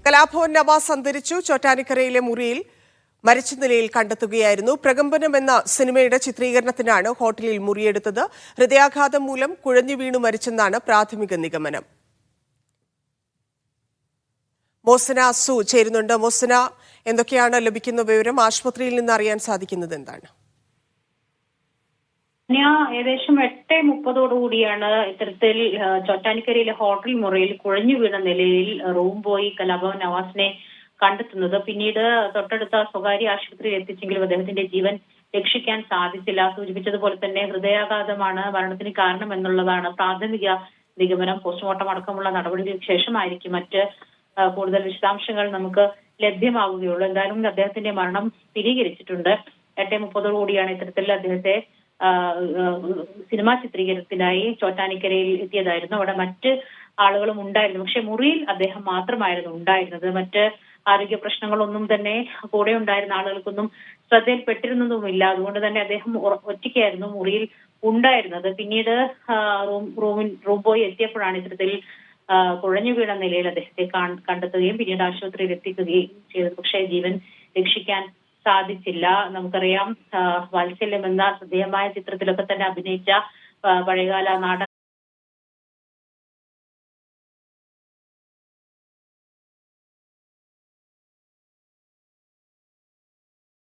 കലാഭവൻ നവാസ് അന്തരിച്ചു. ചോറ്റാനിക്കരയിലെ മുറിയിൽ മരിച്ച നിലയിൽ കണ്ടെത്തുകയായിരുന്നു. പ്രകമ്പനം എന്ന സിനിമയുടെ ചിത്രീകരണത്തിനാണ് ഹോട്ടലിൽ മുറിയെടുത്തത്. ഹൃദയാഘാതം മൂലം കുഴഞ്ഞു വീണു മരിച്ചെന്നാണ് പ്രാഥമിക നിഗമനം. മോസന അസു ചേരുന്നുണ്ട്. മോസന, എന്തൊക്കെയാണ് ലഭിക്കുന്ന വിവരം? ആശുപത്രിയിൽ നിന്ന് അറിയാൻ സാധിക്കുന്നത് എന്താണ്? ഏകദേശം 8:30 ഇത്തരത്തിൽ ചോറ്റാനിക്കരയിലെ ഹോട്ടൽ മുറിയിൽ കുഴഞ്ഞു വീണ നിലയിൽ റൂം ബോയ് കലാഭവൻ നവാസിനെ കണ്ടെത്തുന്നത്. പിന്നീട് തൊട്ടടുത്ത സ്വകാര്യ ആശുപത്രിയിൽ എത്തിച്ചെങ്കിലും അദ്ദേഹത്തിന്റെ ജീവൻ രക്ഷിക്കാൻ സാധിച്ചില്ല. സൂചിപ്പിച്ചതുപോലെ തന്നെ ഹൃദയാഘാതമാണ് മരണത്തിന് കാരണം എന്നുള്ളതാണ് പ്രാഥമിക നിഗമനം. പോസ്റ്റ്മോർട്ടം അടക്കമുള്ള നടപടികൾക്ക് ശേഷമായിരിക്കും മറ്റ് കൂടുതൽ വിശദാംശങ്ങൾ നമുക്ക് ലഭ്യമാവുകയുള്ളൂ. എന്തായാലും അദ്ദേഹത്തിന്റെ മരണം സ്ഥിരീകരിച്ചിട്ടുണ്ട്. 8:30 ഇത്തരത്തിൽ അദ്ദേഹത്തെ സിനിമാ ചിത്രീകരണത്തിനായി ചോറ്റാനിക്കരയിൽ എത്തിയതായിരുന്നു. അവിടെ മറ്റ് ആളുകളും ഉണ്ടായിരുന്നു. പക്ഷെ മുറിയിൽ അദ്ദേഹം മാത്രമായിരുന്നു ഉണ്ടായിരുന്നത്. മറ്റ് ആരോഗ്യ പ്രശ്നങ്ങളൊന്നും തന്നെ കൂടെ ഉണ്ടായിരുന്ന ആളുകൾക്കൊന്നും ശ്രദ്ധയിൽപ്പെട്ടിരുന്നതുമില്ല. അതുകൊണ്ട് തന്നെ അദ്ദേഹം ഒറ്റയ്ക്കായിരുന്നു മുറിയിൽ ഉണ്ടായിരുന്നത്. പിന്നീട് റൂം ബോയ് എത്തിയപ്പോഴാണ് ഇത്തരത്തിൽ കുഴഞ്ഞു വീണ നിലയിൽ അദ്ദേഹത്തെ കണ്ടെത്തുകയും പിന്നീട് ആശുപത്രിയിൽ എത്തിക്കുകയും ചെയ്തത്. പക്ഷേ ജീവൻ രക്ഷിക്കാൻ സാധിച്ചില്ല. നമുക്കറിയാം, വാത്സല്യം എന്ന ശ്രദ്ധേയമായ ചിത്രത്തിലൊക്കെ തന്നെ അഭിനയിച്ച പഴയകാല നാടൻ